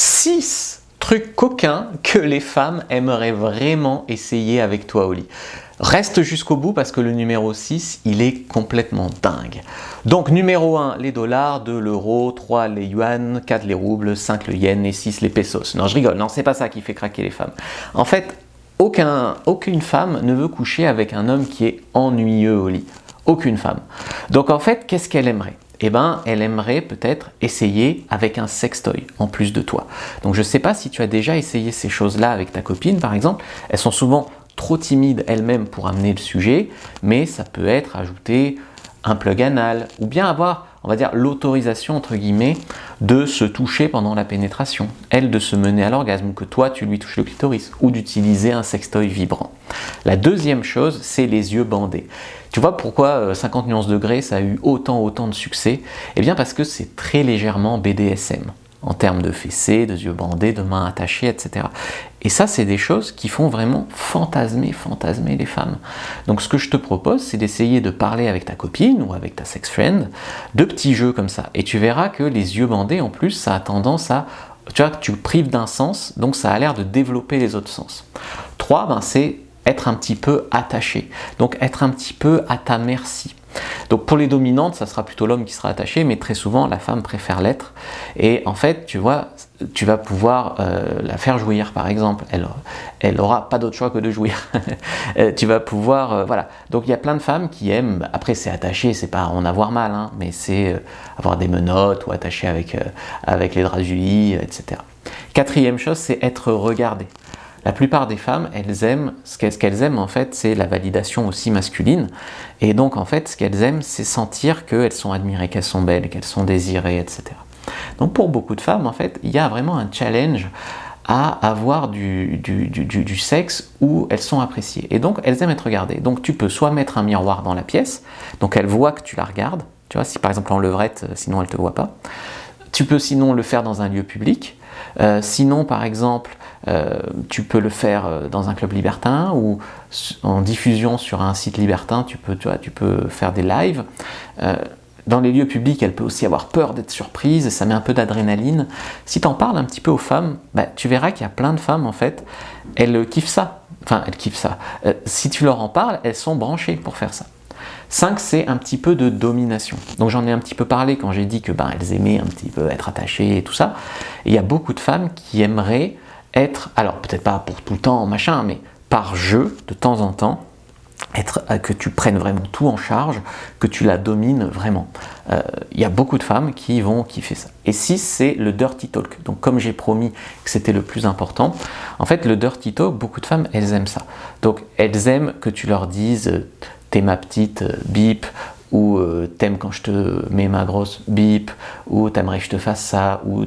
6 trucs coquins que les femmes aimeraient vraiment essayer avec toi au lit. Reste jusqu'au bout parce que le numéro 6, il est complètement dingue. Donc numéro 1, les dollars, 2 l'euro, 3 les yuan, 4 les roubles, 5 le yen et 6 les pesos. Non, je rigole, non, c'est pas ça qui fait craquer les femmes. En fait, aucune femme ne veut coucher avec un homme qui est ennuyeux au lit. Aucune femme. Donc en fait, qu'est-ce qu'elle aimerait ? Eh bien, elle aimerait peut-être essayer avec un sextoy en plus de toi. Donc je ne sais pas si tu as déjà essayé ces choses-là avec ta copine par exemple. Elles sont souvent trop timides elles-mêmes pour amener le sujet, mais ça peut être ajouter un plug anal ou bien avoir, on va dire, l'autorisation entre guillemets de se toucher pendant la pénétration, elle de se mener à l'orgasme, que toi tu lui touches le clitoris, ou d'utiliser un sextoy vibrant. La deuxième chose, c'est les yeux bandés. Tu vois pourquoi 50 nuances degrés ça a eu autant de succès? Eh bien parce que c'est très légèrement BDSM en termes de fessées, de yeux bandés, de mains attachées, etc. Et ça, c'est des choses qui font vraiment fantasmer les femmes. Donc ce que je te propose, c'est d'essayer de parler avec ta copine ou avec ta sex friend de petits jeux comme ça. Et tu verras que les yeux bandés, en plus, ça a tendance à... Tu vois, que tu prives d'un sens, donc ça a l'air de développer les autres sens. 3, c'est être un petit peu attaché. Donc être un petit peu à ta merci. Donc pour les dominantes, ça sera plutôt l'homme qui sera attaché, mais très souvent la femme préfère l'être. Et en fait, tu vois, tu vas pouvoir la faire jouir par exemple. Elle aura pas d'autre choix que de jouir. Tu vas pouvoir, voilà. Donc il y a plein de femmes qui aiment. Après c'est attaché, c'est pas en avoir mal, hein, mais c'est avoir des menottes ou attaché avec les draps du lit, etc. Quatrième chose, c'est être regardée. La plupart des femmes, elles aiment, ce qu'elles aiment en fait, c'est la validation aussi masculine. Et donc en fait, ce qu'elles aiment, c'est sentir qu'elles sont admirées, qu'elles sont belles, qu'elles sont désirées, etc. Donc pour beaucoup de femmes, en fait, il y a vraiment un challenge à avoir du sexe où elles sont appréciées. Et donc elles aiment être regardées. Donc tu peux soit mettre un miroir dans la pièce, donc elle voit que tu la regardes. Tu vois, si par exemple en levrette, sinon elle ne te voit pas. Tu peux sinon le faire dans un lieu public. Sinon, par exemple, tu peux le faire dans un club libertin ou en diffusion sur un site libertin, tu peux faire des lives. Dans les lieux publics, elle peut aussi avoir peur d'être surprise, et ça met un peu d'adrénaline. Si tu en parles un petit peu aux femmes, tu verras qu'il y a plein de femmes, en fait, elles kiffent ça. Enfin, elles kiffent ça. Si tu leur en parles, elles sont branchées pour faire ça. 5, c'est un petit peu de domination. Donc j'en ai un petit peu parlé quand j'ai dit que elles aimaient un petit peu être attachées et tout ça. Et il y a beaucoup de femmes qui aimeraient être, alors peut-être pas pour tout le temps machin, mais par jeu, de temps en temps, que tu prennes vraiment tout en charge, que tu la domines vraiment. Il y a beaucoup de femmes qui vont kiffer ça. Et 6, c'est le dirty talk. Donc comme j'ai promis que c'était le plus important, en fait le dirty talk, beaucoup de femmes, elles aiment ça. Donc elles aiment que tu leur dises t'es ma petite bip, ou t'aimes quand je te mets ma grosse bip, ou t'aimerais que je te fasse ça, ou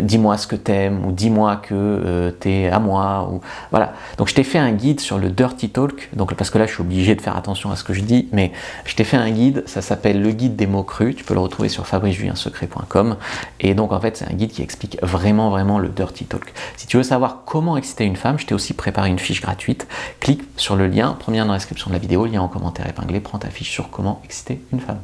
dis-moi ce que t'aimes, ou dis-moi que t'es à moi, ou voilà. Donc je t'ai fait un guide sur le dirty talk, donc parce que là je suis obligé de faire attention à ce que je dis, mais je t'ai fait un guide, ça s'appelle le guide des mots crus, tu peux le retrouver sur fabricejuliensecret.com, et donc en fait c'est un guide qui explique vraiment le dirty talk. Si tu veux savoir comment exciter une femme, je t'ai aussi préparé une fiche gratuite, clique sur le lien, premier dans la description de la vidéo, lien en commentaire épinglé, prends ta fiche sur comment exciter une femme.